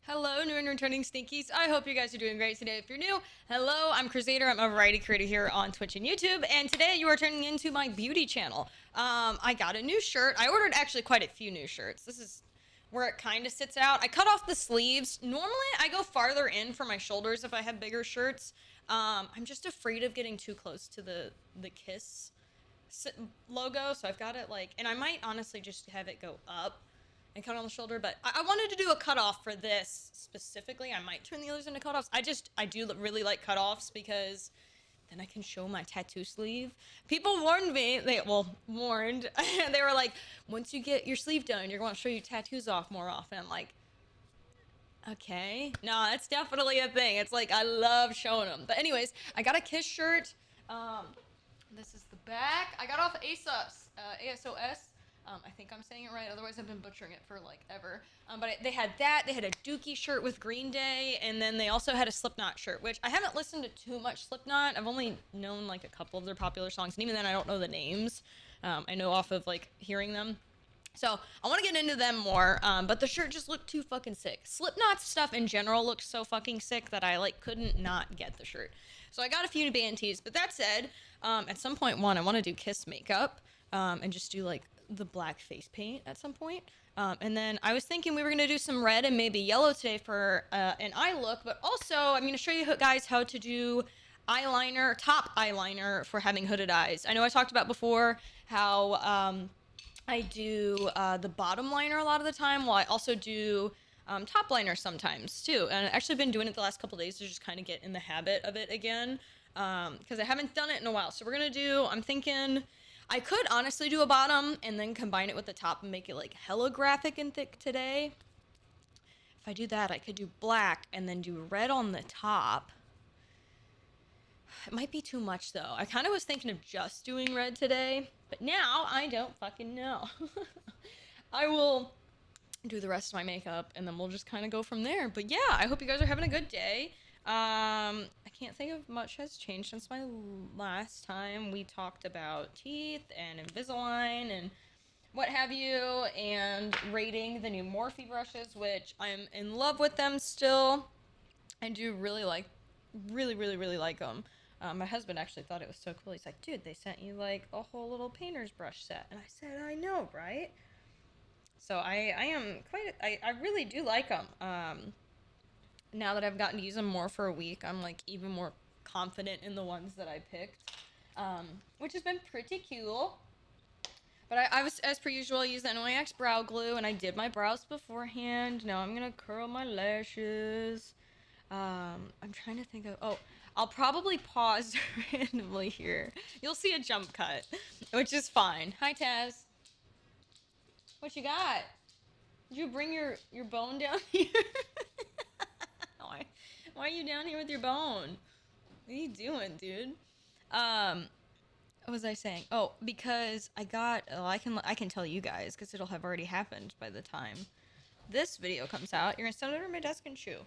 Hello, new and returning Stinkies. I hope you guys are doing great today. If you're new, hello, I'm Kruzadar. I'm a variety creator here on Twitch and YouTube, and today you are turning into my beauty channel. I got a new shirt. I ordered actually quite a few new shirts. This is where it kind of sits out. I cut off the sleeves. Normally, I go farther in for my shoulders if I have bigger shirts. I'm just afraid of getting too close to the Kiss logo, so I've got it like, and I might honestly just have it go up and cut on the shoulder, but I wanted to do a cutoff for this specifically. I might turn the others into cutoffs. I do really like cutoffs because then I can show my tattoo sleeve. People warned me, warned, they were like, once you get your sleeve done, you're going to show your tattoos off more often. I'm like, okay. No, that's definitely a thing. It's like, I love showing them. But anyways, I got a Kiss shirt. This is the back. I got off ASOS. ASOS. I think I'm saying it right. Otherwise, I've been butchering it for like ever. They had that. They had a Dookie shirt with Green Day, and then they also had a Slipknot shirt, which I haven't listened to too much Slipknot. I've only known like a couple of their popular songs, and even then, I don't know the names. I know off of like hearing them. So I want to get into them more, but the shirt just looked too fucking sick. Slipknot stuff in general looked so fucking sick that I like couldn't not get the shirt. So I got a few band tees, but that said, at some point, I want to do Kiss makeup, and just do like the black face paint at some point. And then I was thinking we were gonna do some red and maybe yellow today for an eye look, but also I'm gonna show you guys how to do eyeliner, top eyeliner for having hooded eyes. I know I talked about before how I do the bottom liner a lot of the time, while I also do top liner sometimes too. And I've actually been doing it the last couple days to just kind of get in the habit of it again, because I haven't done it in a while. So we're gonna do, I'm thinking, I could honestly do a bottom and then combine it with the top and make it like hella graphic and thick today. If I do that, I could do black and then do red on the top. It might be too much though. I kind of was thinking of just doing red today, but now I don't fucking know. I will do the rest of my makeup and then we'll just kind of go from there. But yeah, I hope you guys are having a good day. I can't think of much has changed since my last time we talked about teeth and Invisalign and what have you, and rating the new Morphe brushes, which I'm in love with them still. I do really like, really like them. My husband actually thought it was so cool. He's like, dude, they sent you like a whole little painter's brush set. And I said, I know, right? So I am quite, I really do like them. Now that I've gotten to use them more for a week, I'm like even more confident in the ones that I picked, which has been pretty cool. But I was, as per usual, I used the NYX brow glue, and I did my brows beforehand. Now I'm gonna curl my lashes. I'm trying to think of, oh, I'll probably pause randomly here. You'll see a jump cut, which is fine. Hi, Taz. What you got? Did you bring your bone down here? why, why are you down here with your bone? What are you doing, dude? What was I saying? Oh, because I got, oh, I can tell you guys because it'll have already happened by the time this video comes out. You're gonna sit under my desk and chew.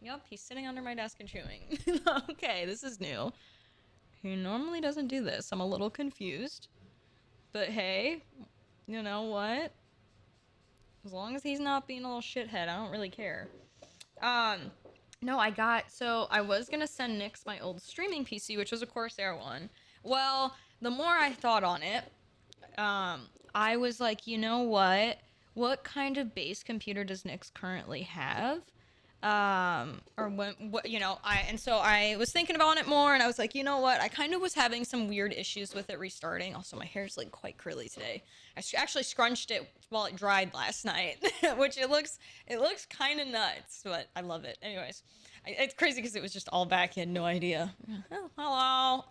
Yup, he's sitting under my desk and chewing. Okay, this is new. He normally doesn't do this. I'm a little confused. But hey, you know what? As long as he's not being a little shithead, I don't really care. No, so I was gonna send Nyx my old streaming PC, which was a Corsair one. Well, the more I thought on it, I was like, you know what? What kind of base computer does Nyx currently have? Or when, what, so I was thinking about it more, and I was like, you know what? I kind of was having some weird issues with it restarting. Also, my hair's like quite curly today. I actually scrunched it while it dried last night, which it looks kind of nuts, but I love it. Anyways, it's crazy because it was just all back. You had no idea. Oh, hello.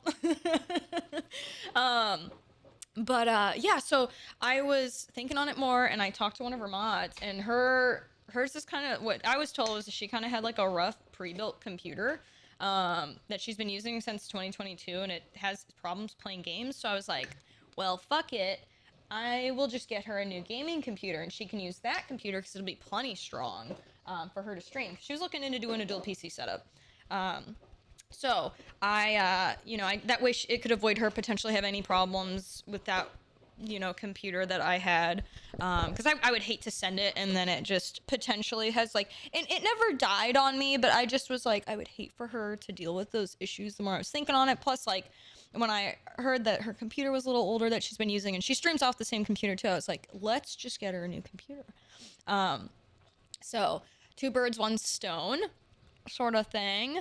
Yeah, so I was thinking on it more, and I talked to one of her mods, and hers is kind of, what I was told was that she kind of had like a rough pre-built computer that she's been using since 2022, and it has problems playing games. So I was like, well, fuck it, I will just get her a new gaming computer, and she can use that computer because it'll be plenty strong for her to stream. She was looking into doing a dual PC setup. So I that way it could avoid her potentially have any problems with that you know, computer that I had, because I would hate to send it and then it just potentially has like, and it never died on me, but I just was like, I would hate for her to deal with those issues the more I was thinking on it. Plus, like, when I heard that her computer was a little older that she's been using, and she streams off the same computer too, I was like, let's just get her a new computer. So two birds, one stone sort of thing.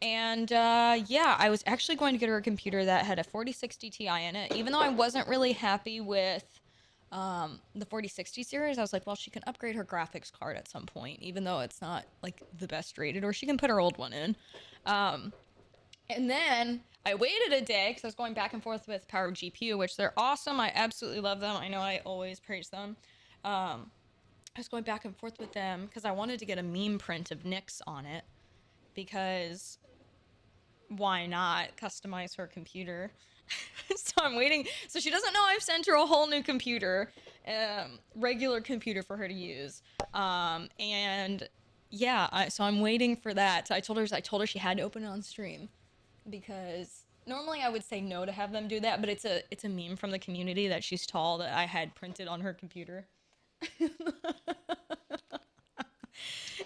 And yeah, I was actually going to get her a computer that had a 4060 Ti in it, even though I wasn't really happy with the 4060 series. I was like, well, she can upgrade her graphics card at some point, even though it's not like the best rated, or she can put her old one in. And then I waited a day because I was going back and forth with Power GPU, which they're awesome. I absolutely love them. I know I always praise them. I was going back and forth with them because I wanted to get a meme print of Nyx on it, because why not customize her computer? So I'm waiting. So she doesn't know I've sent her a whole new computer, regular computer for her to use. And yeah, so I'm waiting for that. So I told her she had to open it on stream, because normally I would say no to have them do that, but it's a meme from the community that she's tall that I had printed on her computer.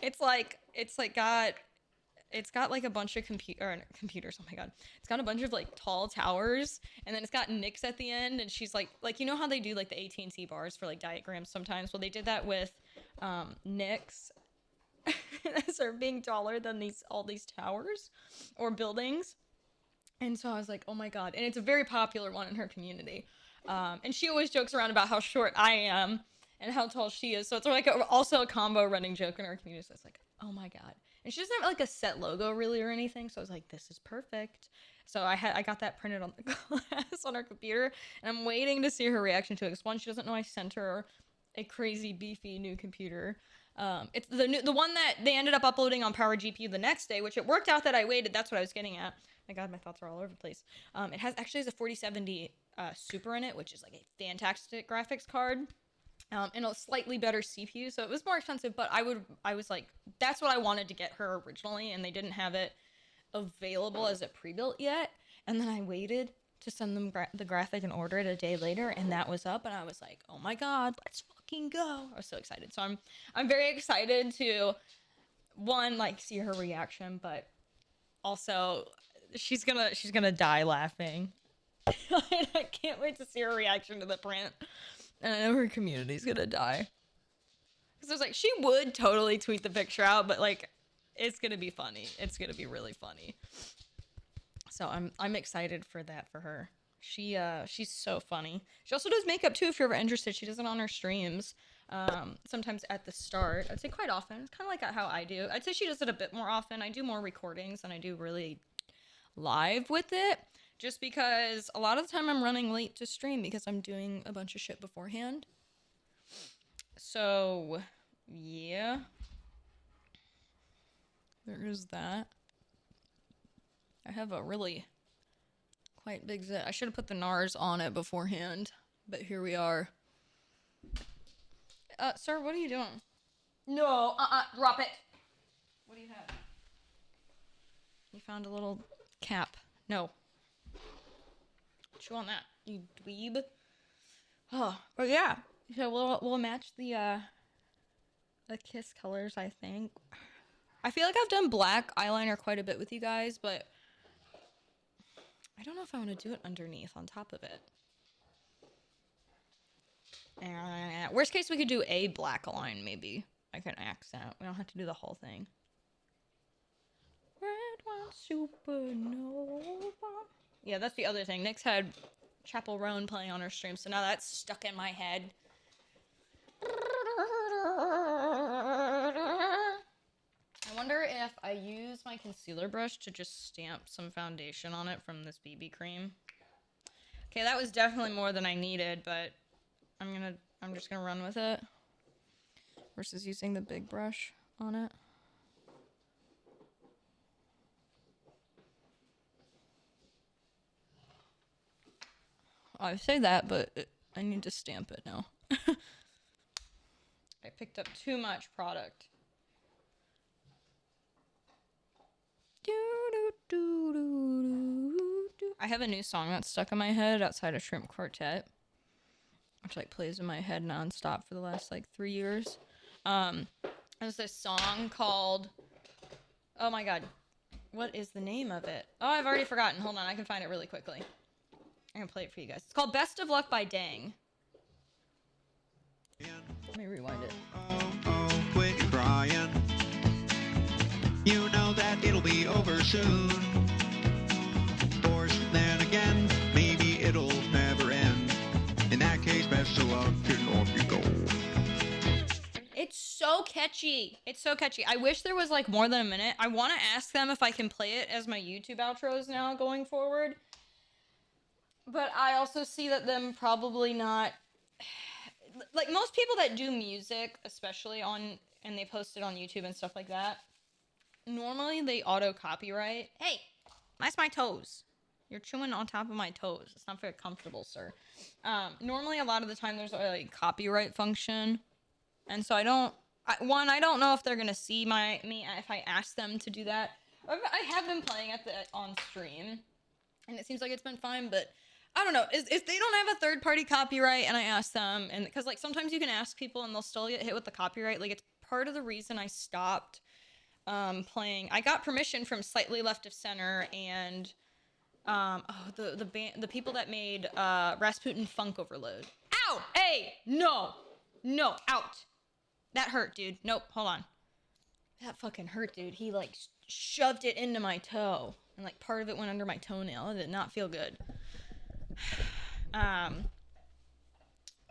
It's got like a bunch of computers. Oh my god, it's got a bunch of like tall towers, and then it's got Nyx at the end, and she's like you know how they do like the AT&T bars for like diagrams sometimes. Well, they did that with Nyx as her being taller than all these towers or buildings. And so I was like, oh my god. And it's a very popular one in her community. And she always jokes around about how short I am and how tall she is. So it's like also a combo running joke in our community. So it's like, oh my god. And she doesn't have like a set logo really or anything. So I was like, this is perfect. So I got that printed on the glass on her computer. And I'm waiting to see her reaction to it. Because one, she doesn't know I sent her a crazy beefy new computer. It's the one that they ended up uploading on Power GPU the next day, which it worked out that I waited. That's what I was getting at. My god, my thoughts are all over the place. It has a 4070 Super in it, which is like a fantastic graphics card, and a slightly better CPU. So it was more expensive, but I was like, that's what I wanted to get her originally, and they didn't have it available as a pre-built yet. And then I waited to send them the graphic and order it a day later, and that was up, and I was like, oh my god, let's fucking go. I was so excited. So I'm very excited to like see her reaction, but also she's gonna die laughing. I can't wait to see her reaction to the print. And I know her community's gonna die. Because it's like, she would totally tweet the picture out, but like, it's gonna be funny. It's gonna be really funny. So I'm excited for that for her. She's so funny. She also does makeup too, if you're ever interested. She does it on her streams. Sometimes at the start. I'd say quite often. It's kind of like how I do. I'd say she does it a bit more often. I do more recordings than I do really live with it, just because a lot of the time I'm running late to stream because I'm doing a bunch of shit beforehand. So yeah, there is that. I have a really quite big zit. I should have put the NARS on it beforehand, but here we are. Sir, what are you doing? No, drop it. What do you have? You found a little cap. No. Chew on that, you dweeb. Oh, but yeah. So we'll match the kiss colors, I think. I feel like I've done black eyeliner quite a bit with you guys, but I don't know if I want to do it underneath on top of it. Worst case, we could do a black line, maybe. Like an accent. We don't have to do the whole thing. Red one supernova. Yeah, that's the other thing. Nyx had Chapel Roan playing on her stream, so now that's stuck in my head. I wonder if I use my concealer brush to just stamp some foundation on it from this BB cream. Okay, that was definitely more than I needed, but I'm just gonna run with it versus using the big brush on it. I say that, but I need to stamp it now. I picked up too much product. I have a new song that's stuck in my head outside of Shrimp Quartet. which like plays in my head nonstop for the last like 3 years. There's this song called, oh my god, what is the name of it? Oh, I've already forgotten. Hold on, I can find it really quickly. I'm gonna play it for you guys. It's called Best of Luck by Dang. Let me rewind it. Oh, quit crying. You know that it'll be over soon. Or then again, maybe it'll never end. In that case, best of luck and off you go. It's so catchy. It's so catchy. I wish there was like more than a minute. I want to ask them if I can play it as my YouTube outros now going forward. But I also see that them probably not... Like most people that do music, especially on... and they post it on YouTube and stuff like that, normally they auto-copyright. Hey, that's my toes. You're chewing on top of my toes. It's not very comfortable, sir. Normally, a lot of the time, there's a like, copyright function. And so I don't know if they're going to see me if I ask them to do that. I have been playing on stream. And it seems like it's been fine, but I don't know. If they don't have a third-party copyright and I ask them, and because like sometimes you can ask people and they'll still get hit with the copyright. Like it's part of the reason I stopped playing. I got permission from Slightly Left of Center and the people that made Rasputin Funk Overload. Ow! Hey! No! Out! That hurt, dude. Nope, hold on. That fucking hurt, dude. He like shoved it into my toe. And like part of it went under my toenail. It did not feel good.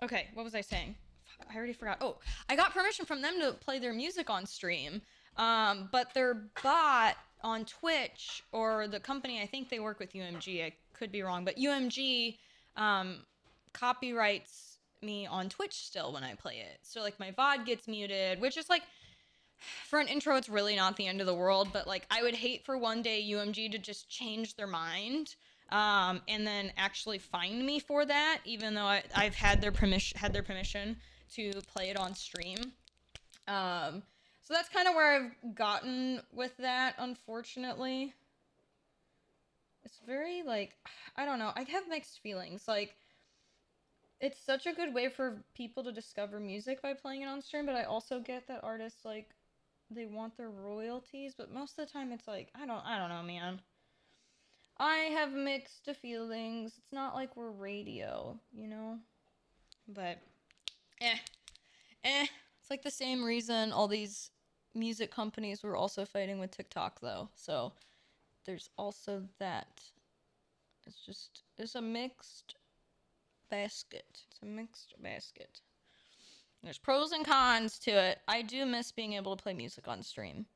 Okay, what was I saying? Fuck, I already forgot. Oh, I got permission from them to play their music on stream. But their bot on Twitch, or the company, I think they work with UMG, I could be wrong, but UMG copyrights me on Twitch still when I play it. So like my VOD gets muted, which is like, for an intro, it's really not the end of the world, but like I would hate for one day UMG to just change their mind and then actually fine me for that, even though I've had their permission to play it on stream. So that's kind of where I've gotten with that, unfortunately. It's very, like, I don't know. I have mixed feelings. Like, it's such a good way for people to discover music by playing it on stream, but I also get that artists, like, they want their royalties, but most of the time it's like, I don't know, man. I have mixed feelings. It's not like we're radio, you know? But, It's like the same reason all these music companies were also fighting with TikTok, though. So there's also that. It's a mixed basket. It's a mixed basket. There's pros and cons to it. I do miss being able to play music on stream.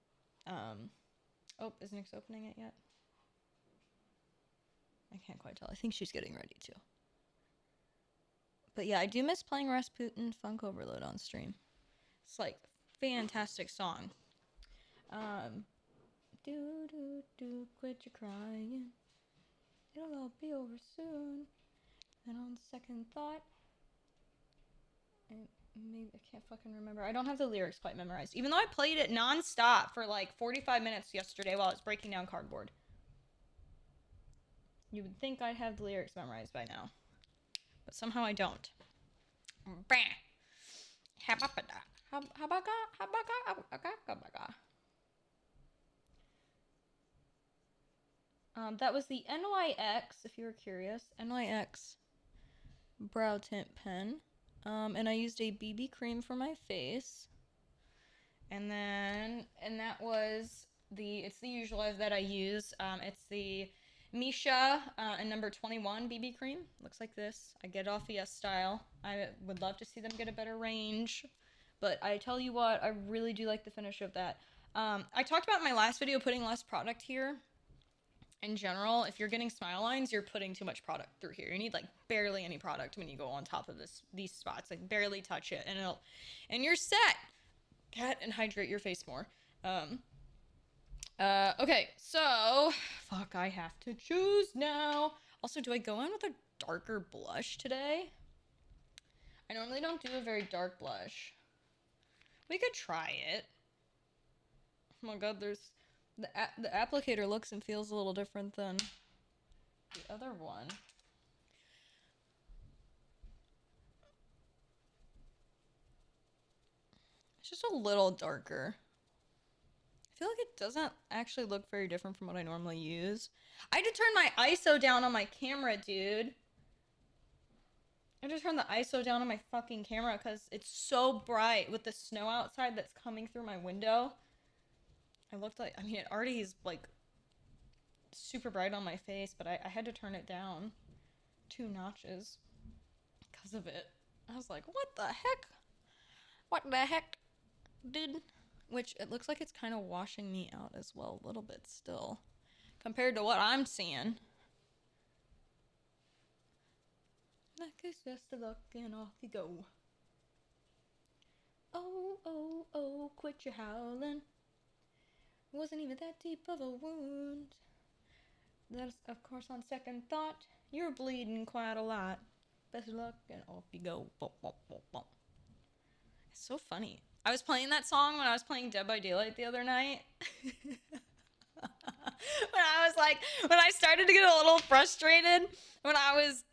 Oh, is Nyx opening it yet? I can't quite tell. I think she's getting ready to. But yeah, I do miss playing Rasputin Funk Overload on stream. It's like fantastic song. Quit your crying. It'll all be over soon. And on second thought, maybe I can't fucking remember. I don't have the lyrics quite memorized. Even though I played it nonstop for like 45 minutes yesterday while I was breaking down cardboard. You would think I'd have the lyrics memorized by now. But somehow I don't. That was the NYX, if you were curious. NYX brow tint pen. And I used a BB cream for my face. And that was it's the usual that I use. It's the Misha and number 21 BB cream. Looks like this. I get it off Yes Style. I would love to see them get a better range. But I tell you what, I really do like the finish of that. I talked about in my last video putting less product here. In general, if you're getting smile lines, you're putting too much product through here. You need like barely any product when you go on top of these spots. Like barely touch it and you're set. Cat and hydrate your face more. Okay, so fuck, I have to choose now. Also, do I go in with a darker blush today? I normally don't do a very dark blush. We could try it. Oh my god, there's the applicator looks and feels a little different than the other one. It's just a little darker. I feel like it doesn't actually look very different from what I normally use. I had to turn my ISO down on my camera, dude. I just turned the ISO down on my fucking camera because it's so bright with the snow outside that's coming through my window. I mean, it already is like super bright on my face, but I had to turn it down 2 notches because of it. I was like, what the heck? What the heck, dude? Which it looks like it's kind of washing me out as well a little bit still compared to what I'm seeing. Like it's just a look and off you go. Oh, oh, oh, quit your howling. It wasn't even that deep of a wound. That's, of course, on second thought, you're bleeding quite a lot. Best of luck and off you go. Bum, bum, bum, bum. It's so funny. I was playing that song when I was playing Dead by Daylight the other night. When I started to get a little frustrated when I was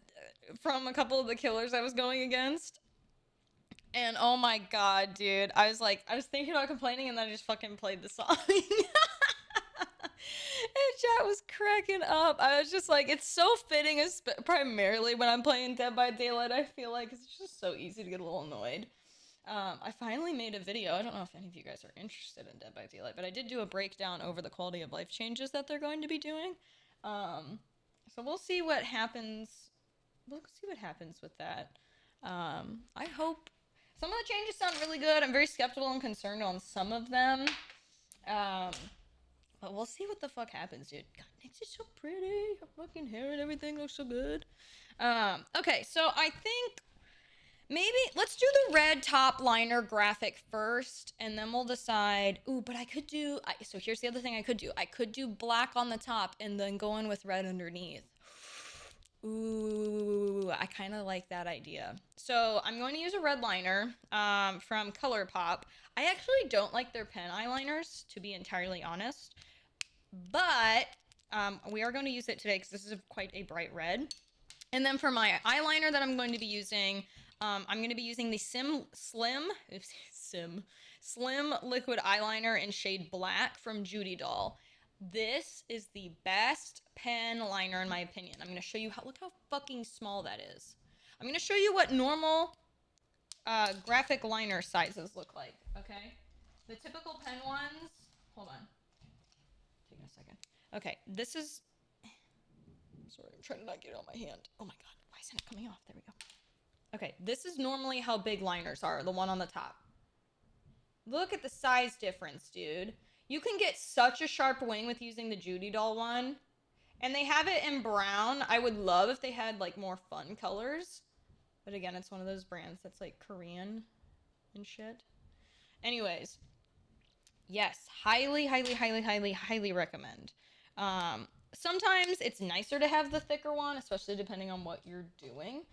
from a couple of the killers I was going against. And oh my god, dude. I was thinking about complaining and then I just fucking played the song. And chat was cracking up. I was just like, it's so fitting, primarily when I'm playing Dead by Daylight. I feel like it's just so easy to get a little annoyed. I finally made a video. I don't know if any of you guys are interested in Dead by Daylight, but I did do a breakdown over the quality of life changes that they're going to be doing. So we'll see what happens. We'll see what happens with that. I hope some of the changes sound really good. I'm very skeptical and concerned on some of them. But we'll see what the fuck happens, dude. God, Nyx is so pretty. Her fucking hair and everything looks so good. Okay, so I think maybe let's do the red top liner graphic first, and then we'll decide. Ooh, but I could do. So here's the other thing I could do. I could do black on the top and then go in with red underneath. Ooh, I kind of like that idea. So I'm going to use a red liner from ColourPop. I actually don't like their pen eyeliners, to be entirely honest. But we are going to use it today because this is quite a bright red. And then for my eyeliner that I'm going to be using, I'm going to be using the Slim liquid eyeliner in shade black from Judy Doll. This is the best pen liner in my opinion. I'm going to show you look how fucking small that is. I'm going to show you what normal graphic liner sizes look like, okay? The typical pen ones, hold on. Taking a second. Okay, this is, sorry, I'm trying to not get it on my hand. Oh my god, why isn't it coming off? There we go. Okay, this is normally how big liners are, the one on the top. Look at the size difference, dude. You can get such a sharp wing with using the Judy Doll one. And they have it in brown. I would love if they had, like, more fun colors. But again, it's one of those brands that's, like, Korean and shit. Anyways. Yes, highly, highly, highly, highly, highly recommend. Sometimes it's nicer to have the thicker one, especially depending on what you're doing.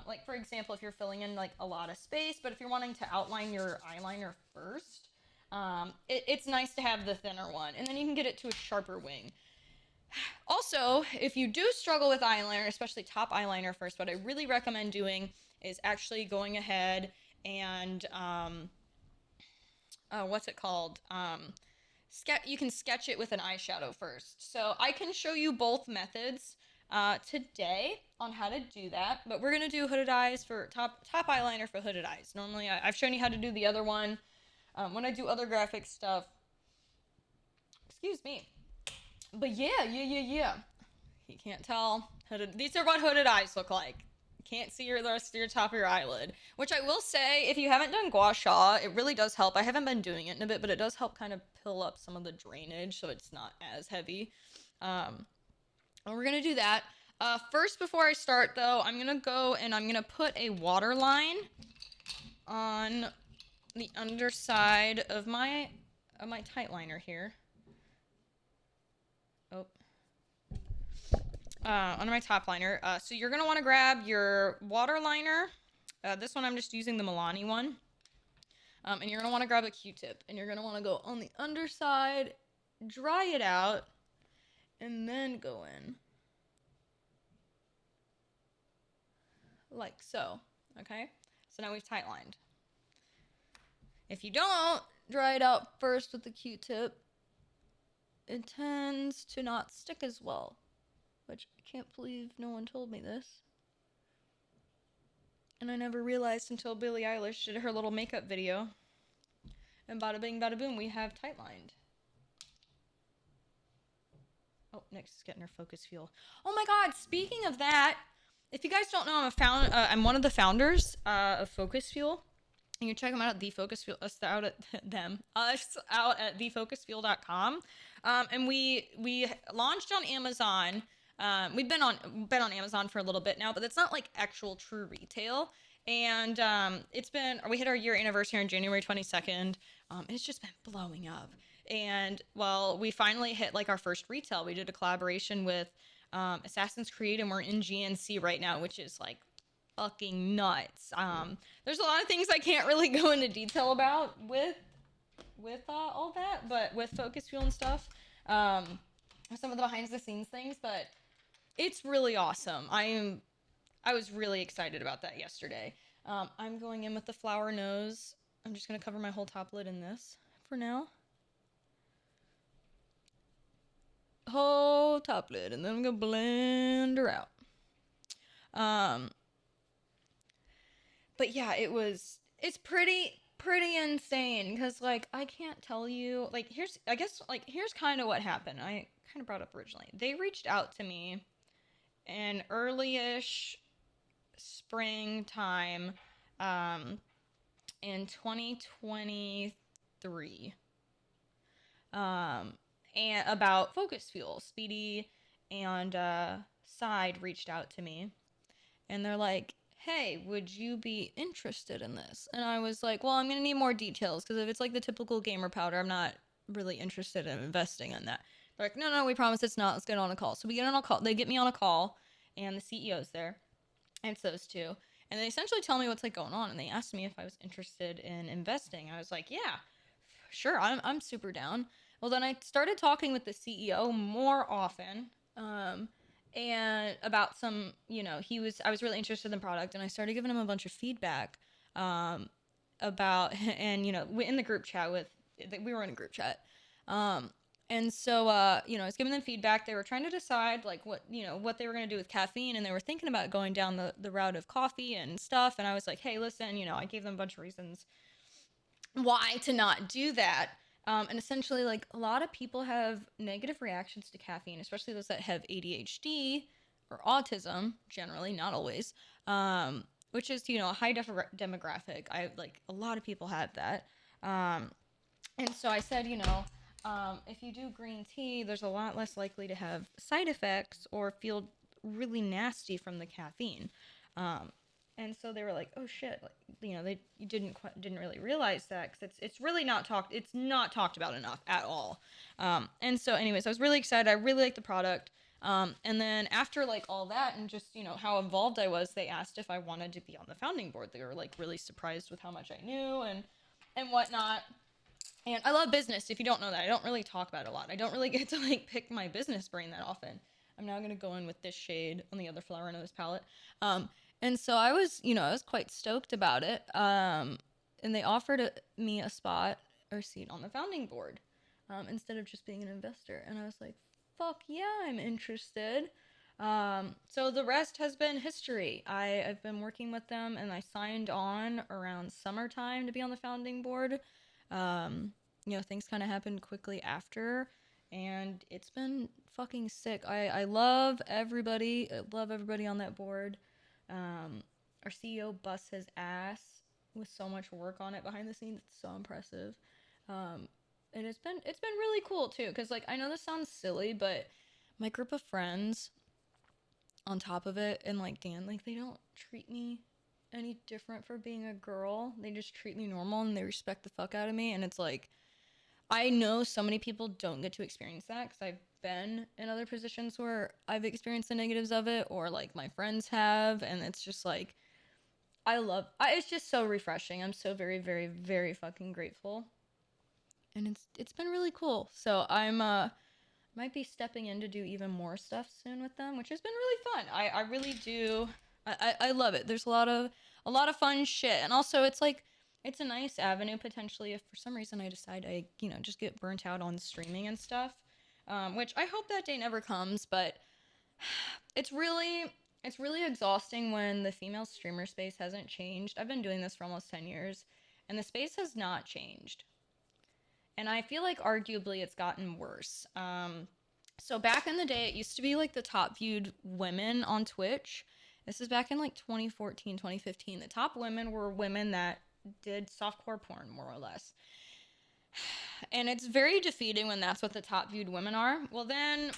Like, for example, if you're filling in, like, a lot of space, but if you're wanting to outline your eyeliner first, it's nice to have the thinner one, and then you can get it to a sharper wing. Also, if you do struggle with eyeliner, especially top eyeliner first, what I really recommend doing is actually going ahead and, what's it called? You can sketch it with an eyeshadow first. So I can show you both methods today on how to do that, but we're gonna do hooded eyes for top eyeliner for hooded eyes. Normally, I've shown you how to do the other one when I do other graphic stuff. Excuse me. But yeah. You can't tell. These are what hooded eyes look like. You can't see the rest of your top of your eyelid. Which I will say, if you haven't done gua sha, it really does help. I haven't been doing it in a bit, but it does help kind of pill up some of the drainage so it's not as heavy. And we're going to do that. First, before I start, though, I'm going to go and I'm going to put a waterline on the underside of my tight liner here. On my top liner. So you're going to want to grab your water liner. This one I'm just using the Milani one. And you're going to want to grab a Q-tip. And you're going to want to go on the underside, dry it out, and then go in. Like so. Okay? So now we've tight lined. If you don't dry it out first with the Q-tip, it tends to not stick as well, which I can't believe no one told me this. And I never realized until Billie Eilish did her little makeup video. And bada bing, bada boom, we have tight lined. Oh, Nick's getting her focus fuel. Oh my God! Speaking of that, if you guys don't know, I'm one of the founders of Focus Fuel. You can check them out at us out at thefocusfuel.com. And we launched on Amazon. We've been on Amazon for a little bit now, but it's not like actual true retail. And we hit our year anniversary on January 22nd. And it's just been blowing up. And well, we finally hit like our first retail. We did a collaboration with Assassin's Creed, and we're in GNC right now, which is like fucking nuts. There's a lot of things I can't really go into detail about with all that, but with Focus Fuel and stuff, some of the behind the scenes things, but it's really awesome. I was really excited about that yesterday. I'm going in with the flower nose. I'm just gonna cover my whole top lid in this for now. Whole top lid, and then I'm gonna blend her out. But yeah, it's pretty insane, because like I can't tell you, like here's kind of what happened. I kind of brought up originally. They reached out to me in early-ish springtime in 2023. And about Focus Fuel. Speedy and Side reached out to me, and they're like, hey, would you be interested in this? And I was like, well, I'm gonna need more details, because if it's like the typical gamer powder, I'm not really interested in investing in that. They're like, no, we promise it's not. Let's get on a call. So we get on a call. They get me on a call, and the CEO's there, and it's those two, and they essentially tell me what's like going on, and they asked me if I was interested in investing. I was like, yeah, sure, I'm super down. Well, then I started talking with the CEO more often, and about some, I was really interested in the product, and I started giving him a bunch of feedback, about, and, in the group chat we were in a group chat, and so, I was giving them feedback. They were trying to decide, like, what they were going to do with caffeine, and they were thinking about going down the route of coffee and stuff, and I was like, hey, listen, I gave them a bunch of reasons why to not do that. And essentially, like, a lot of people have negative reactions to caffeine, especially those that have ADHD or autism, generally, not always, which is, a high demographic. A lot of people have that. And so I said, if you do green tea, there's a lot less likely to have side effects or feel really nasty from the caffeine. And so they were like, oh shit, like, they didn't really realize that, because it's really not talked about enough at all. And so anyways, I was really excited. I really liked the product. And then after like all that, and just, how involved I was, they asked if I wanted to be on the founding board. They were like really surprised with how much I knew and whatnot. And I love business. If you don't know that, I don't really talk about it a lot. I don't really get to like pick my business brain that often. I'm now going to go in with this shade on the other flower nose palette. And so I was quite stoked about it. And they offered me a spot or seat on the founding board, instead of just being an investor. And I was like, fuck yeah, I'm interested. So the rest has been history. I've been working with them, and I signed on around summertime to be on the founding board. Things kind of happened quickly after, and it's been fucking sick. I love everybody. I love everybody on that board. Our CEO busts his ass with so much work on it behind the scenes. It's so impressive. And it's been really cool too, because like, I know this sounds silly, but my group of friends on top of it, and like Dan, like, they don't treat me any different for being a girl. They just treat me normal, and they respect the fuck out of me. And it's like, I know so many people don't get to experience that, because I've been in other positions where I've experienced the negatives of it, or like my friends have, and it's just like, it's just so refreshing. I'm so very, very, very fucking grateful, and it's been really cool. So I'm might be stepping in to do even more stuff soon with them, which has been really fun. I really do. I love it. There's a lot of fun shit, and also it's like, it's a nice avenue potentially if for some reason I decide I, just get burnt out on streaming and stuff. Which I hope that day never comes, but it's really it's really exhausting when the female streamer space hasn't changed. I've been doing this for almost 10 years and the space has not changed. And I feel like arguably it's gotten worse. So back in the day, it used to be like the top viewed women on Twitch. This is back in like 2014, 2015. The top women were women that did softcore porn, more or less. And it's very defeating when that's what the top viewed women are. Well, then,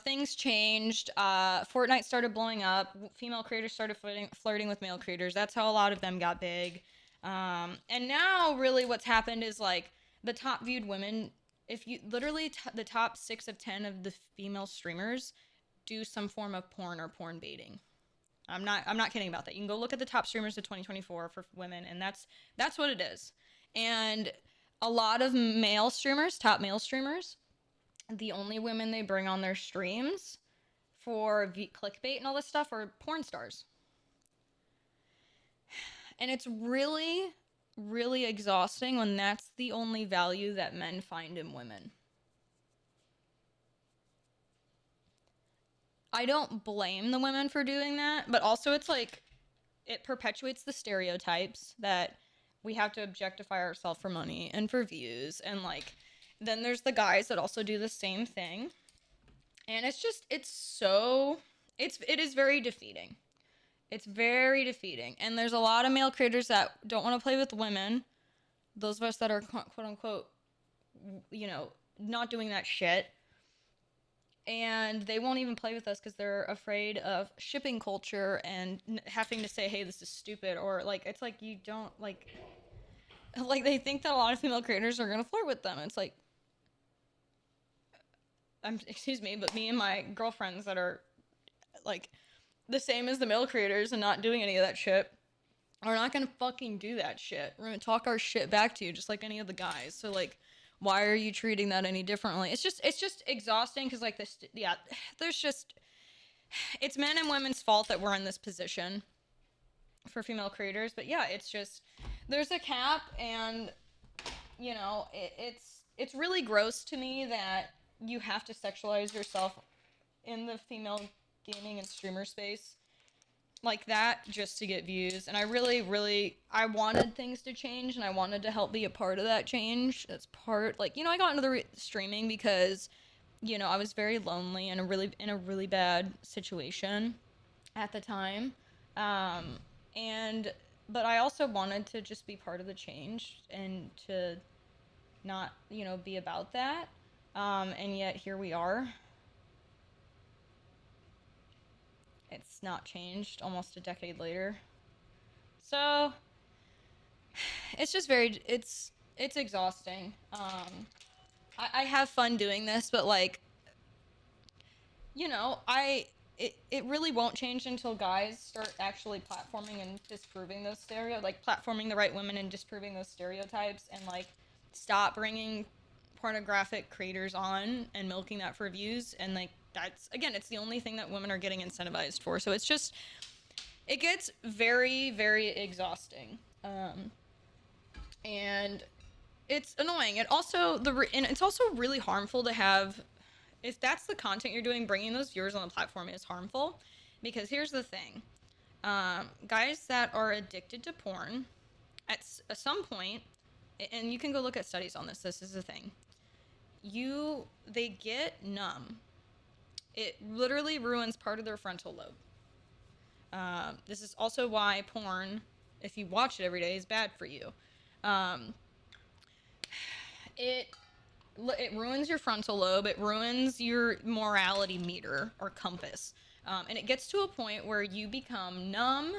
things changed. Fortnite started blowing up. Female creators started flirting with male creators. That's how a lot of them got big. And now, really, what's happened is like the top viewed women. If you literally the top 6 of 10 of the female streamers do some form of porn or porn baiting. I'm not kidding about that. You can go look at the top streamers of 2024 for women, and that's what it is. And a lot of male streamers, top male streamers, the only women they bring on their streams for clickbait and all this stuff are porn stars. And it's really, really exhausting when that's the only value that men find in women. I don't blame the women for doing that, but also it's like it perpetuates the stereotypes that we have to objectify ourselves for money and for views, and like then there's the guys that also do the same thing. And it is very defeating. It's very defeating. And there's a lot of male creators that don't want to play with women. Those of us that are quote unquote, not doing that shit. And they won't even play with us because they're afraid of shipping culture and having to say, hey, this is stupid. Or like, it's like you don't like they think that a lot of female creators are going to flirt with them. It's like, excuse me, but me and my girlfriends that are like the same as the male creators and not doing any of that shit are not gonna fucking do that shit. We're gonna talk our shit back to you just like any of the guys. So like, why are you treating that any differently? It's just exhausting because like this, it's men and women's fault that we're in this position for female creators. But yeah, it's just there's a cap, and it's really gross to me that you have to sexualize yourself in the female gaming and streamer space like that just to get views. And I really I wanted things to change, and I wanted to help be a part of that change. That's part I got into the streaming because I was very lonely and in a really bad situation at the time, but I also wanted to just be part of the change and to not be about that. And yet here we are. It's not changed almost a decade later. So it's just it's exhausting. I have fun doing this, but like, it really won't change until guys start actually platforming and disproving those platforming the right women and disproving those stereotypes, and like stop bringing pornographic creators on and milking that for views. And like that's, again, it's the only thing that women are getting incentivized for. So it's just, it gets very, very exhausting. And it's annoying. It also, and it's also really harmful to have, if that's the content you're doing, bringing those viewers on the platform is harmful. Because here's the thing. Guys that are addicted to porn, at some point, and you can go look at studies on this, this is the thing. They get numb. It literally ruins part of their frontal lobe. This is also why porn, if you watch it every day, is bad for you. It ruins your frontal lobe. It ruins your morality meter or compass. And it gets to a point where you become numb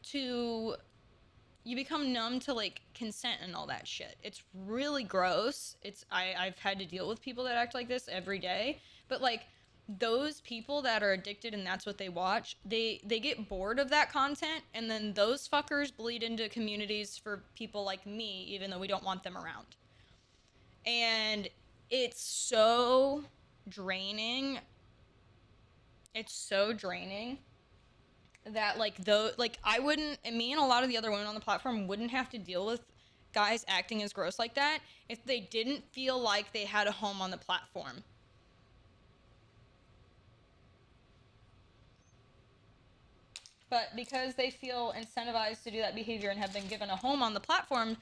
to like consent and all that shit. It's really gross. I've had to deal with people that act like this every day, but like those people that are addicted and that's what they watch, they get bored of that content, and then those fuckers bleed into communities for people like me, even though we don't want them around. And it's so draining. It's so draining. that like though like I wouldn't, and me and a lot of the other women on the platform wouldn't have to deal with guys acting as gross like that if they didn't feel like they had a home on the platform. But because they feel incentivized to do that behavior and have been given a home on the platform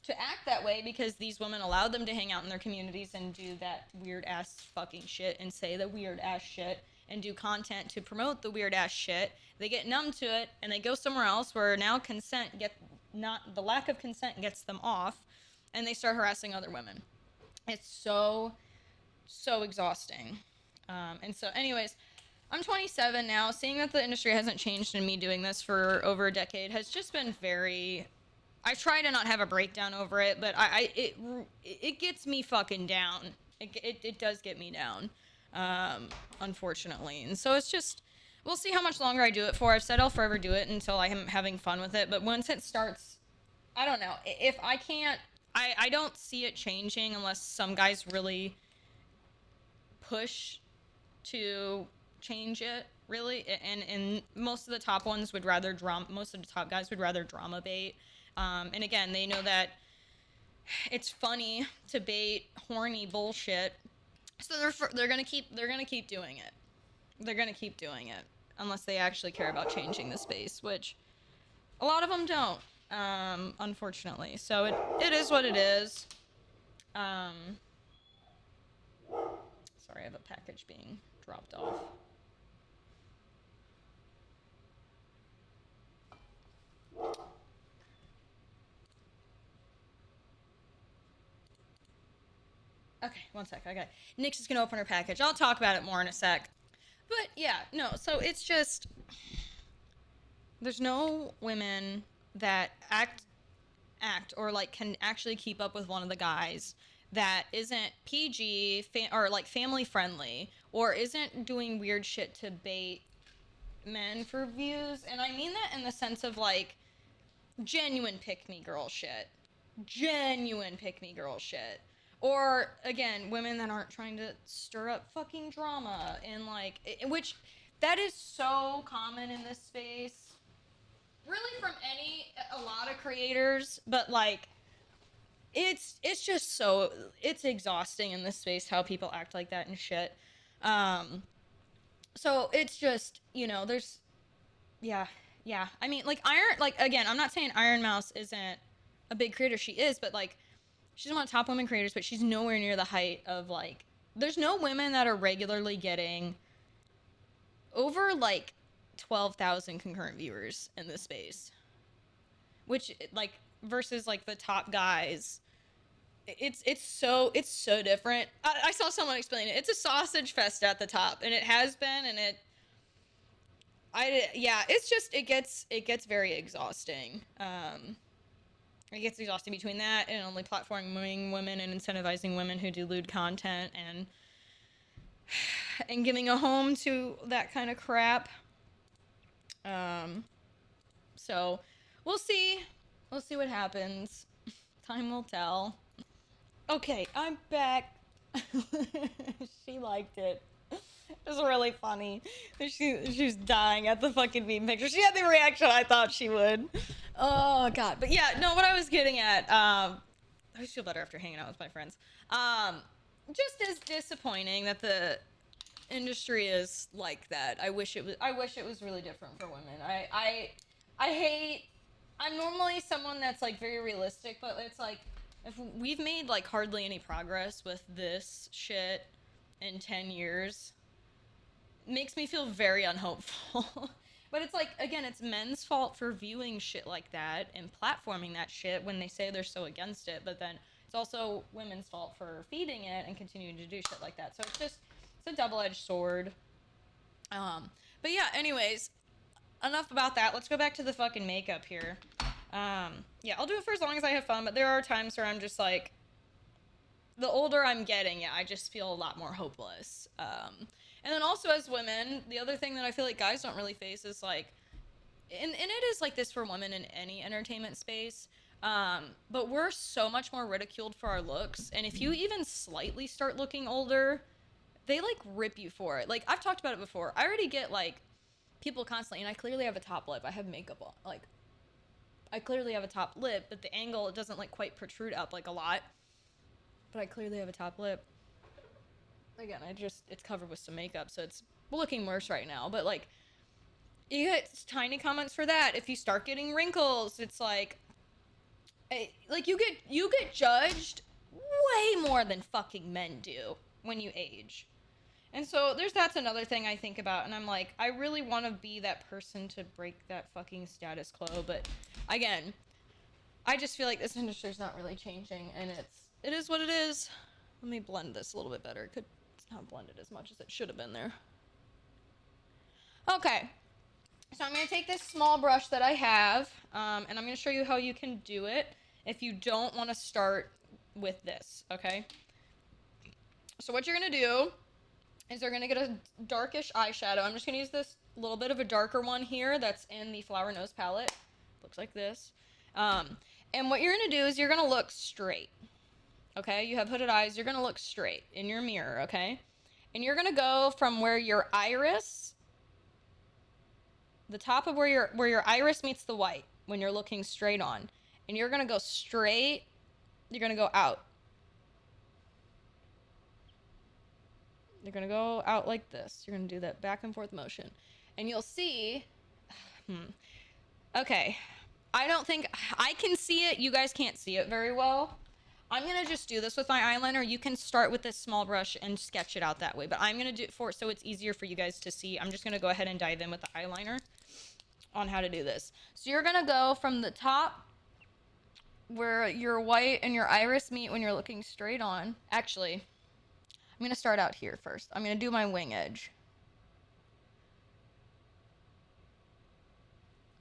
to act that way because these women allowed them to hang out in their communities and do that weird ass fucking shit and say the weird ass shit and do content to promote the weird ass shit, they get numb to it and they go somewhere else where now the lack of consent gets them off, and they start harassing other women. It's so exhausting. And so anyways, I'm 27 now. Seeing that the industry hasn't changed and me doing this for over a decade has just been very... I try to not have a breakdown over it, but it gets me fucking down. It does get me down, unfortunately. And so it's just, we'll see how much longer I do it for. I've said I'll forever do it until I am having fun with it. But once it starts, I don't know. If I can't, I don't see it changing unless some guys really push to change it, really. And most of the top ones would rather most of the top guys would rather drama bait. And again, they know that it's funny to bait horny bullshit, so they're gonna keep doing it. They're gonna keep doing it unless they actually care about changing the space, which a lot of them don't, unfortunately. So it is what it is. Sorry, I have a package being dropped off. Okay, one sec. Okay. Nyx is going to open her package. I'll talk about it more in a sec. But yeah, no, so it's just... There's no women that act or like can actually keep up with one of the guys that isn't PG or like family friendly or isn't doing weird shit to bait men for views. And I mean that in the sense of like genuine pick-me-girl shit. Genuine pick-me-girl shit. Or, again, women that aren't trying to stir up fucking drama and, like, which, that is so common in this space. Really from a lot of creators, but, like, it's just so, it's exhausting in this space how people act like that and shit. So it's just, you know, there's, yeah. I mean, like, again, I'm not saying Iron Mouse isn't a big creator. She is, but, like, she's one of the top women creators, but she's nowhere near the height of, like... There's no women that are regularly getting over, like, 12,000 concurrent viewers in this space. Which, like, versus, like, the top guys. It's so different. I saw someone explain it. It's a sausage fest at the top, and it has been, and it's just, it gets very exhausting. It gets exhausting between that and only platforming women and incentivizing women who do lewd content and giving a home to that kind of crap. So we'll see. We'll see what happens. Time will tell. Okay, I'm back. She liked it. It was really funny. She's dying at the fucking meme picture. She had the reaction I thought she would. Oh, God. But yeah, no, what I was getting at, I always feel better after hanging out with my friends. Just as disappointing that the industry is like that. I wish it was really different for women. I'm normally someone that's, like, very realistic, but it's like, if we've made, like, hardly any progress with this shit in 10 years, makes me feel very unhopeful. But it's like, again, it's men's fault for viewing shit like that and platforming that shit when they say they're so against it, but then it's also women's fault for feeding it and continuing to do shit like that. So it's a double-edged sword. But yeah, anyways, enough about that. Let's go back to the fucking makeup here. Yeah, I'll do it for as long as I have fun, but there are times where I'm just like, the older I'm getting, yeah, I just feel a lot more hopeless. And then also as women, the other thing that I feel like guys don't really face is like, and it is like this for women in any entertainment space, but we're so much more ridiculed for our looks. And if you even slightly start looking older, they like rip you for it. Like, I've talked about it before. I already get like people constantly, and I clearly have a top lip. I have makeup on. Like, I clearly have a top lip, but the angle, it doesn't like quite protrude up like a lot. But I clearly have a top lip. Again, it's covered with some makeup, so it's looking worse right now. But like, you get tiny comments for that. If you start getting wrinkles, it's like you get judged way more than fucking men do when you age. And so that's another thing I think about, and I'm like, I really want to be that person to break that fucking status quo, but again, I just feel like this industry's not really changing, and it is what it is. Let me blend this a little bit better. It's not blended as much as it should have been there. Okay, so I'm going to take this small brush that I have, and I'm going to show you how you can do it if you don't want to start with this, okay? So what you're going to do is you're going to get a darkish eyeshadow. I'm just going to use this little bit of a darker one here that's in the Flower Nose palette. Looks like this. And what you're going to do is you're going to look straight, okay? You have hooded eyes. You're going to look straight in your mirror, okay? And you're going to go from where your iris, the top of where your iris meets the white when you're looking straight on. And you're going to go straight. You're going to go out. You're going to go out like this. You're going to do that back and forth motion. And you'll see... Okay. I don't think... I can see it. You guys can't see it very well. I'm going to just do this with my eyeliner. You can start with this small brush and sketch it out that way. But I'm going to do it so it's easier for you guys to see. I'm just going to go ahead and dive in with the eyeliner on how to do this. So you're going to go from the top where your white and your iris meet when you're looking straight on. Actually... I'm going to start out here first. I'm going to do my wing edge.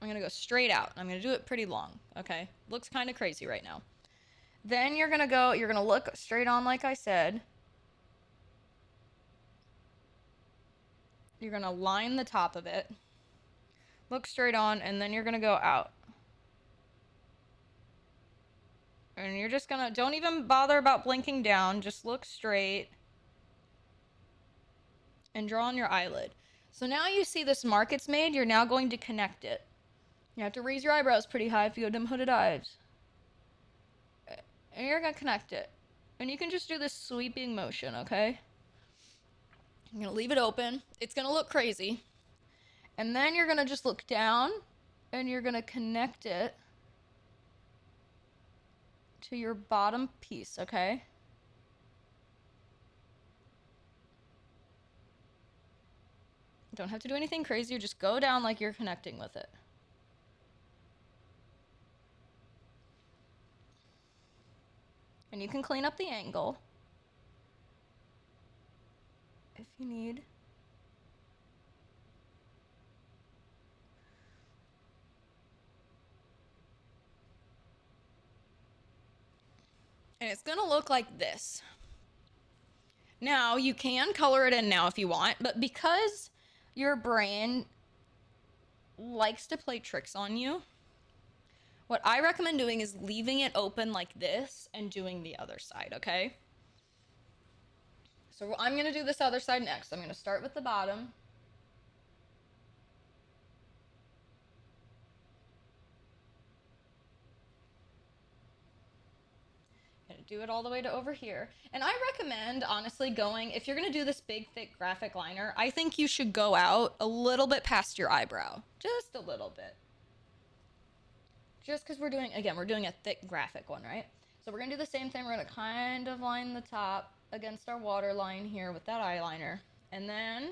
I'm going to go straight out. I'm going to do it pretty long, okay? Looks kind of crazy right now. Then you're going to look straight on like I said. You're going to line the top of it. Look straight on, and then you're going to go out. And you're just going to, don't even bother about blinking down. Just look straight. And draw on your eyelid. So now you see this mark it's made, you're now going to connect it. You have to raise your eyebrows pretty high if you have them hooded eyes. And you're going to connect it. And you can just do this sweeping motion, okay? I'm going to leave it open. It's going to look crazy. And then you're going to just look down, and you're going to connect it to your bottom piece, okay? Don't have to do anything crazy. You just go down like you're connecting with it. And you can clean up the angle if you need. And it's going to look like this. Now, you can color it in now if you want, but because your brain likes to play tricks on you, what I recommend doing is leaving it open like this and doing the other side, okay? So I'm going to do this other side next. I'm going to start with the bottom. Do it all the way to over here. And I recommend, honestly, if you're going to do this big, thick graphic liner, I think you should go out a little bit past your eyebrow. Just a little bit. Just because we're doing a thick graphic one, right? So we're going to do the same thing. We're going to kind of line the top against our waterline here with that eyeliner. And then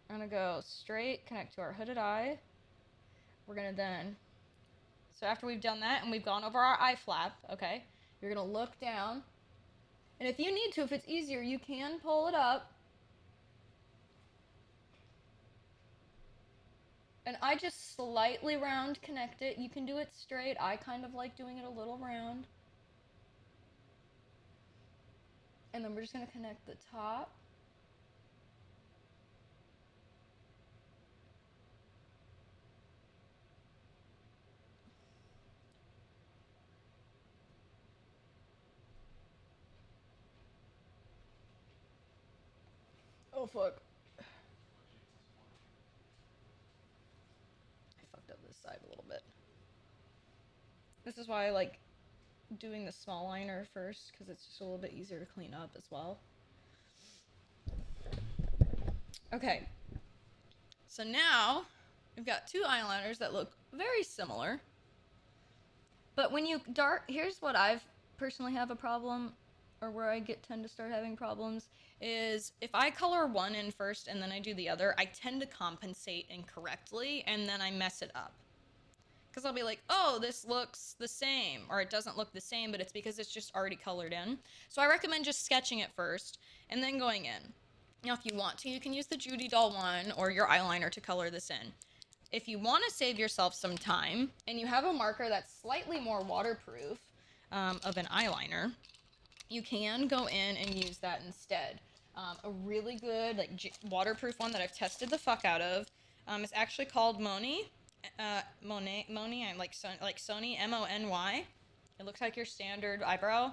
I'm going to go straight, connect to our hooded eye. We're going to then... So after we've done that and we've gone over our eye flap, okay, you're going to look down. And if you need to, if it's easier, you can pull it up. And I just slightly round connect it. You can do it straight. I kind of like doing it a little round. And then we're just going to connect the top. Oh, fuck. side a little bit. This is why I like doing the small liner first, because it's just a little bit easier to clean up as well. Okay. So now we've got two eyeliners that look very similar. But when you here's what I've personally have a problem, or where I tend to start having problems, is if I color one in first and then I do the other, I tend to compensate incorrectly and then I mess it up. Because I'll be like, oh, this looks the same, or it doesn't look the same, but it's because it's just already colored in. So I recommend just sketching it first and then going in. Now, if you want to, you can use the Judy Doll one or your eyeliner to color this in. If you want to save yourself some time and you have a marker that's slightly more waterproof of an eyeliner, you can go in and use that instead. A really good waterproof one that I've tested the fuck out of is actually called Moni. Moni, I'm like Sony, Mony. It looks like your standard eyebrow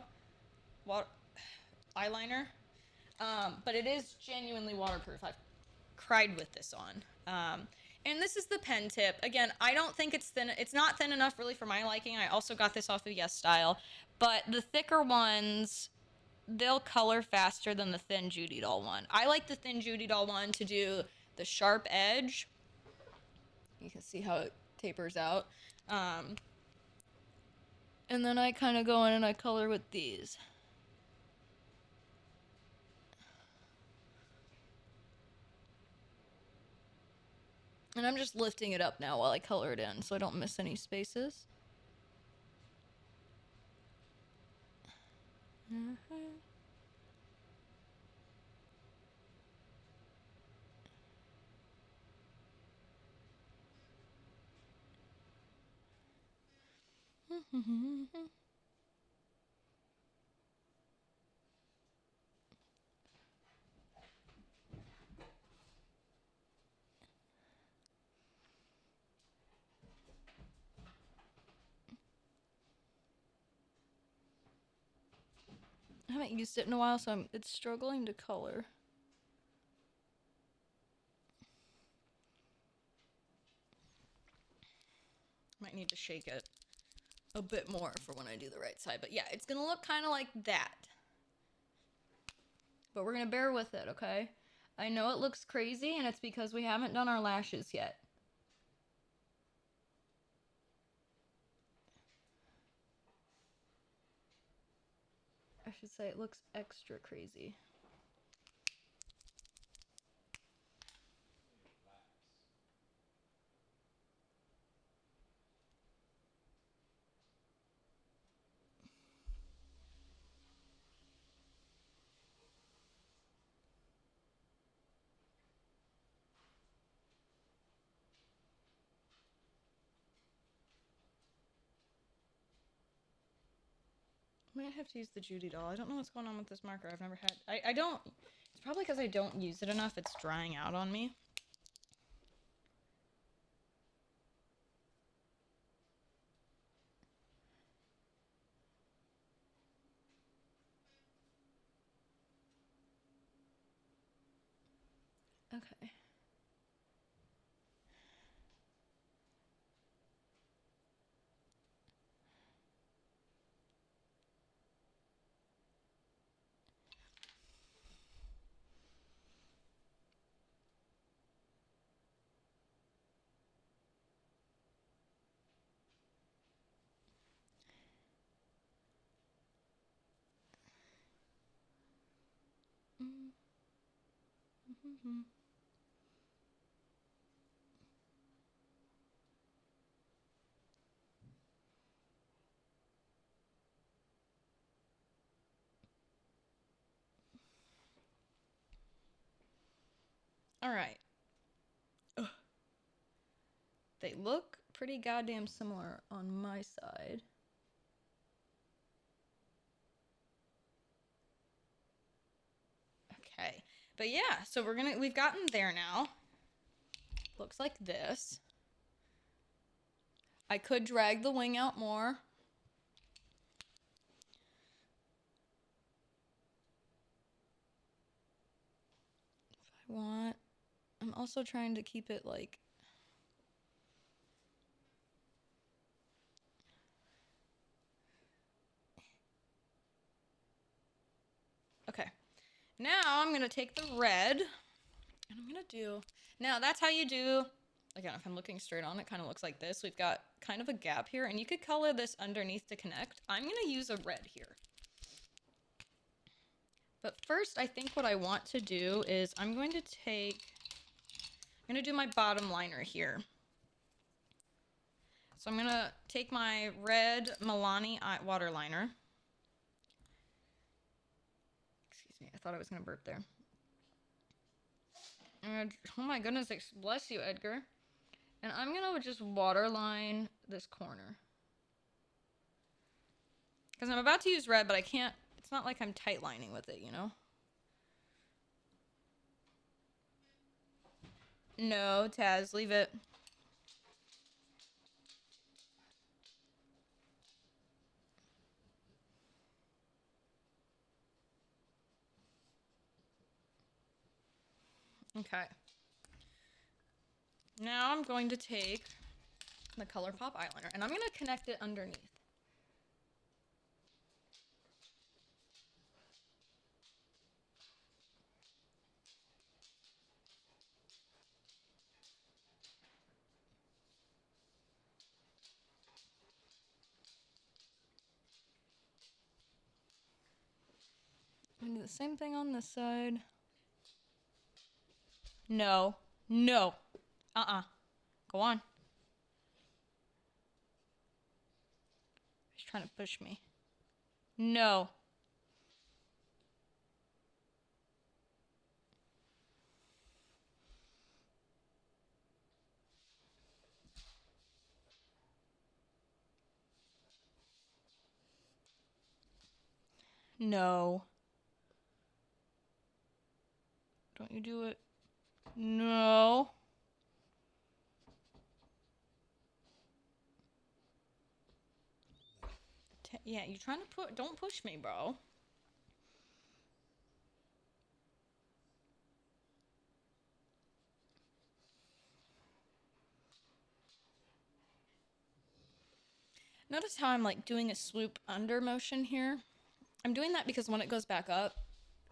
eyeliner, but it is genuinely waterproof. I've cried with this on. And this is the pen tip. Again, I don't think it's thin. It's not thin enough really for my liking. I also got this off of Yes Style, but the thicker ones, they'll color faster than the thin Judy Doll one. I like the thin Judy Doll one to do the sharp edge. You can see how it tapers out. And then I kind of go in and I color with these. And I'm just lifting it up now while I color it in so I don't miss any spaces. I haven't used it in a while, so it's struggling to color. Might need to shake it a bit more for when I do the right side. But yeah, it's going to look kind of like that. But we're going to bear with it, okay? I know it looks crazy, and it's because we haven't done our lashes yet. I should say it looks extra crazy. I might have to use the Judy Doll. I don't know what's going on with this marker. I've never had... I don't... It's probably because I don't use it enough. It's drying out on me. Okay. All right. Ugh. They look pretty goddamn similar on my side. Okay. But yeah, so we've gotten there now. Looks like this. I could drag the wing out more. If I want. I'm also trying to keep it like... Now I'm going to take the red, and I'm going to do... Now, that's how you do... Again, if I'm looking straight on, it kind of looks like this. We've got kind of a gap here, and you could color this underneath to connect. I'm going to use a red here. But first, I think what I want to do is I'm going to do my bottom liner here. So I'm going to take my red Milani water liner. Excuse me, I thought I was going to burp there. And, oh my goodness, bless you, Edgar. And I'm going to just waterline this corner. Because I'm about to use red, but I can't, it's not like I'm tight lining with it, you know? No, Taz, leave it. Okay. Now I'm going to take the ColourPop eyeliner, and I'm going to connect it underneath. I'm going to do the same thing on this side. No. No. Go on. He's trying to push me. No. No. Don't you do it. No. Yeah, you trying to put... Don't push me, bro. Notice how I'm like doing a swoop under motion here? I'm doing that because when it goes back up,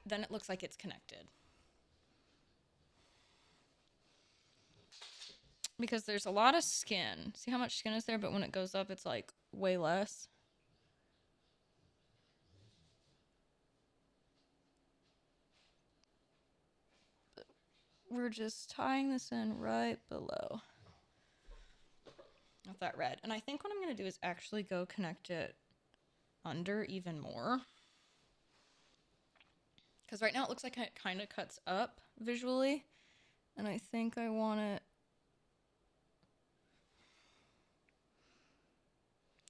then it looks like it's connected. Because there's a lot of skin. See how much skin is there? But when it goes up, it's like way less. We're just tying this in right below with that red. And I think what I'm going to do is actually go connect it under even more. Because right now it looks like it kind of cuts up visually. And I think I want it...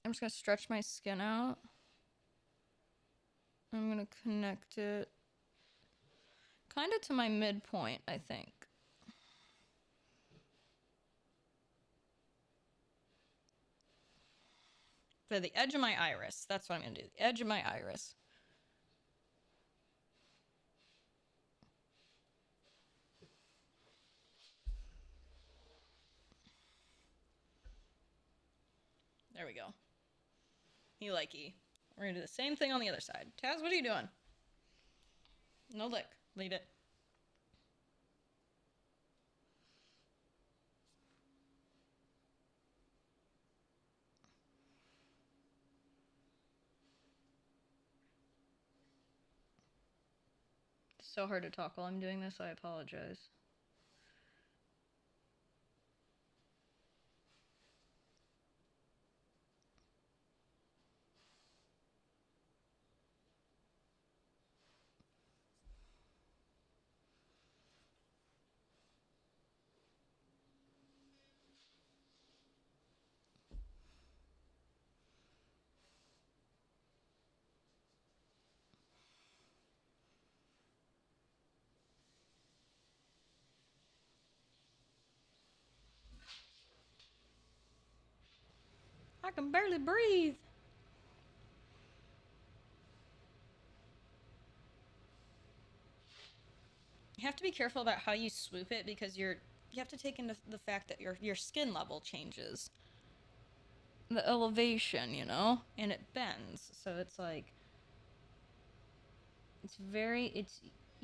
I'm just going to stretch my skin out. I'm going to connect it kind of to my midpoint, I think. So the edge of my iris. That's what I'm going to do. The edge of my iris. There we go. You likey. We're going to do the same thing on the other side. Taz, what are you doing? No lick. Leave it. It's so hard to talk while I'm doing this. I apologize. I can barely breathe. You have to be careful about how you swoop it because you have to take into the fact that your skin level changes. The elevation, you know? And it bends. So it's like...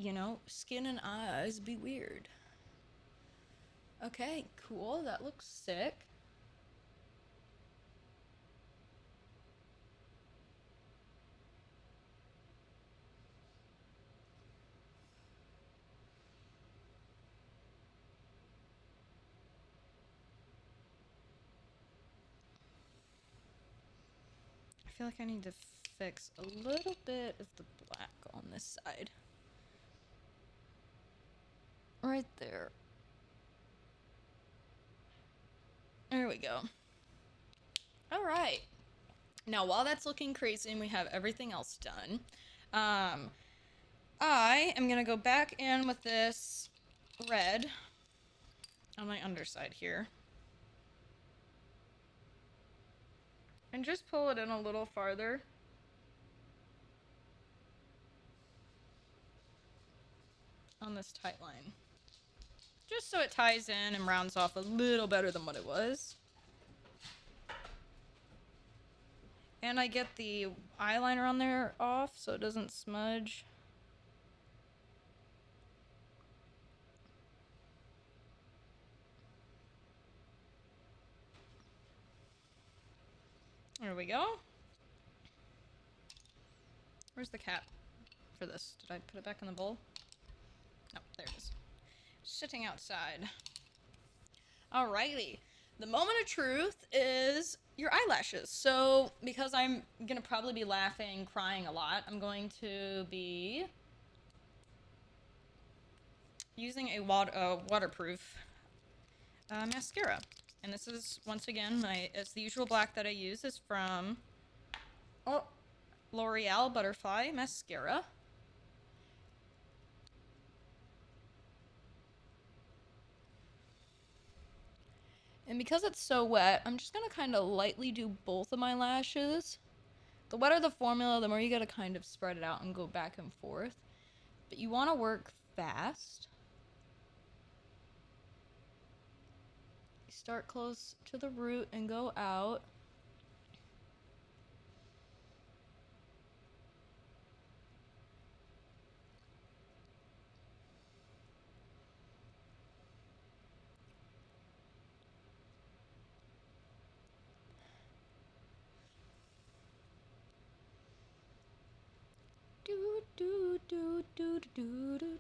you know, skin and eyes be weird. Okay, cool. That looks sick. I feel like I need to fix a little bit of the black on this side. Right there. There we go. All right. Now, while that's looking crazy and we have everything else done, I am going to go back in with this red on my underside here. And just pull it in a little farther. On this tight line. Just so it ties in and rounds off a little better than what it was. And I get the eyeliner on there off so it doesn't smudge. There we go. Where's the cap for this? Did I put it back in the bowl? No, there it is. Sitting outside. Alrighty. The moment of truth is your eyelashes. So, because I'm gonna probably be laughing, crying a lot, I'm going to be using a waterproof mascara. And this is, once again, it's the usual black that I use is from L'Oreal Butterfly Mascara. And because it's so wet, I'm just going to kind of lightly do both of my lashes. The wetter the formula, the more you got to kind of spread it out and go back and forth. But you want to work fast. You start close to the root and go out. Do do do do do do.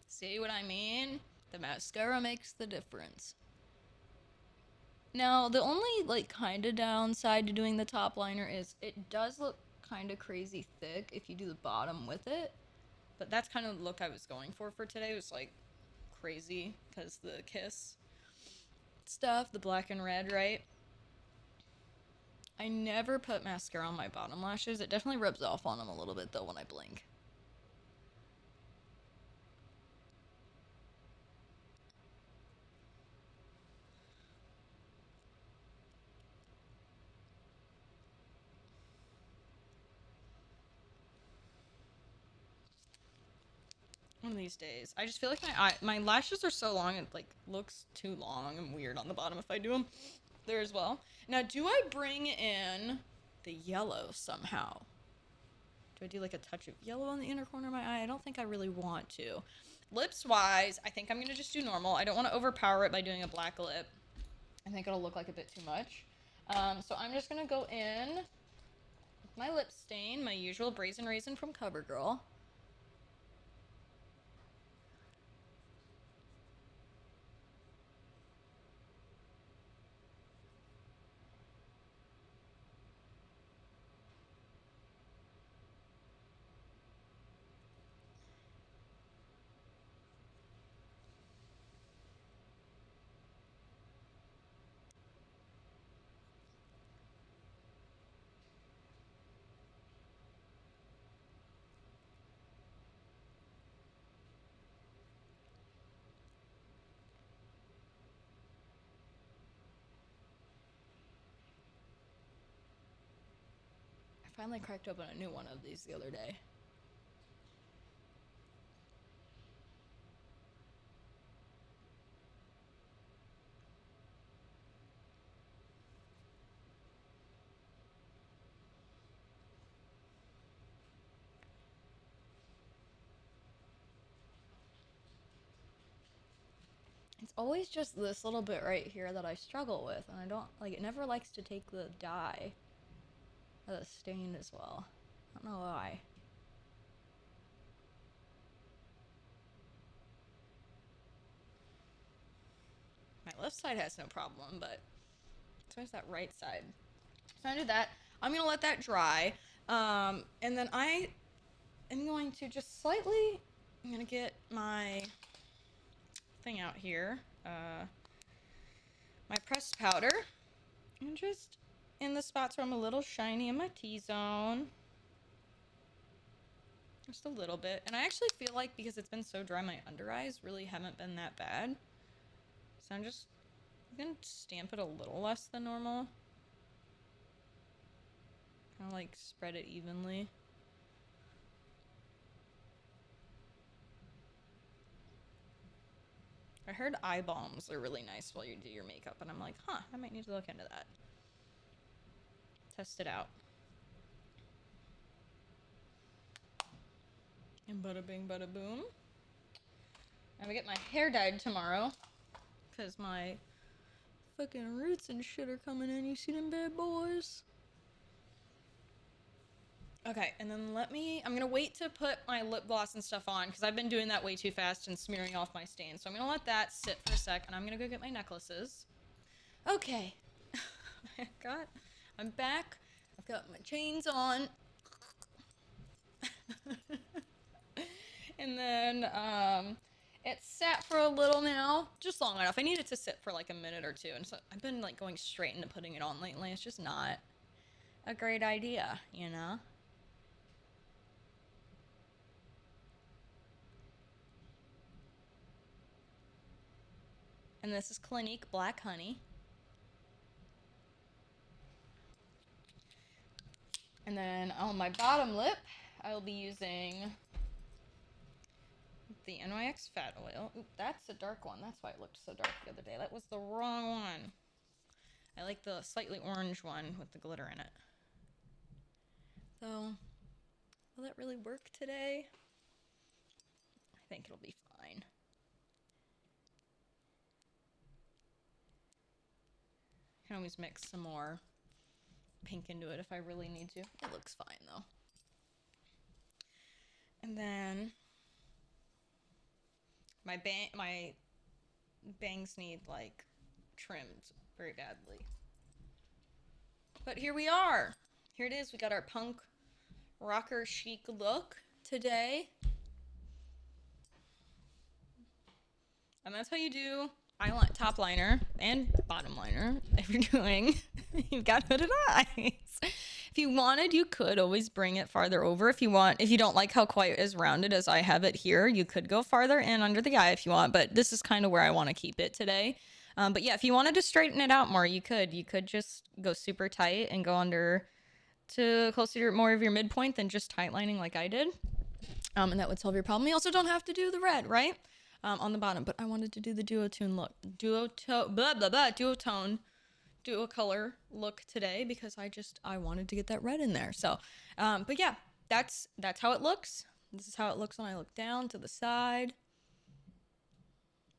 See what I mean? The mascara makes the difference. Now, the only, like, kind of downside to doing the top liner is it does look kind of crazy thick if you do the bottom with it. But that's kind of the look I was going for today. It was, like, crazy because the kiss stuff, the black and red, right? I never put mascara on my bottom lashes. It definitely rubs off on them a little bit, though, when I blink. One of these days. I just feel like my lashes are so long, it, like, looks too long and weird on the bottom if I do them there as well. Now, do I bring in the yellow somehow? Do I do, like, a touch of yellow on the inner corner of my eye? I don't think I really want to. Lips-wise, I think I'm going to just do normal. I don't want to overpower it by doing a black lip. I think it'll look like a bit too much. So I'm just going to go in with my lip stain, my usual Brazen Raisin from CoverGirl. finally cracked open a new one of these the other day. It's always just this little bit right here that I struggle with, and I don't, like, it never likes to take the dye, the stain as well. I don't know why. My left side has no problem, but so is that right side. So I did that. I'm gonna let that dry, and then I am going to just slightly, I'm gonna get my thing out here, my pressed powder, and just in the spots where I'm a little shiny in my T-zone, just a little bit. And I actually feel like because it's been so dry, my under eyes really haven't been that bad, so I'm gonna stamp it a little less than normal, kind of like spread it evenly. I heard eye balms are really nice while you do your makeup, and I'm like, huh, I might need to look into that. Test it out. And bada bing, bada boom. I'm gonna get my hair dyed tomorrow, because my fucking roots and shit are coming in. You see them bad boys? Okay, and then I'm gonna wait to put my lip gloss and stuff on, because I've been doing that way too fast and smearing off my stain. So I'm gonna let that sit for a sec, and I'm gonna go get my necklaces. Okay. I'm back. I've got my chains on. And then, it sat for a little now, just long enough. I need it to sit for like a minute or two, and so I've been like going straight into putting it on lately. It's just not a great idea, you know? And this is Clinique Black Honey. And then on my bottom lip, I'll be using the NYX Fat Oil. Oop, that's a dark one. That's why it looked so dark the other day. That was the wrong one. I like the slightly orange one with the glitter in it. So, will that really work today? I think it'll be fine. I can always mix some more pink into it if I really need to. It looks fine though. And then my bangs need like trimmed very badly. But here we are. Here it is. We got our punk rocker chic look today. And that's how you do top liner and bottom liner if you're doing you've got hooded eyes. If you wanted, you could always bring it farther over if you want. If you don't like how quite as rounded as I have it here, you could go farther in under the eye if you want, but this is kind of where I want to keep it today. But yeah, if you wanted to straighten it out more, you could just go super tight and go under to closer to more of your midpoint than just tight lining like I did. And that would solve your problem. You also don't have to do the red, right? On the bottom, but I wanted to do the duotone look, duo color look today because I wanted to get that red in there. So, but yeah, that's how it looks. This is how it looks when I look down to the side,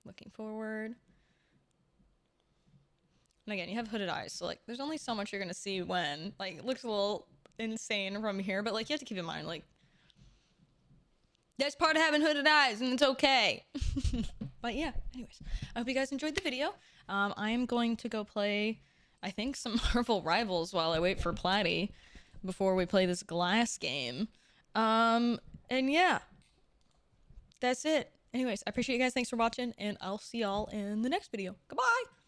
looking forward. And again, you have hooded eyes, so like, there's only so much you're gonna see when like it looks a little insane from here, but like you have to keep in mind like. That's part of having hooded eyes, and it's okay. But yeah, anyways, I hope you guys enjoyed the video. I am going to go play, I think, some Marvel Rivals while I wait for Platy before we play this glass game. And yeah, that's it. Anyways, I appreciate you guys. Thanks for watching, and I'll see y'all in the next video. Goodbye!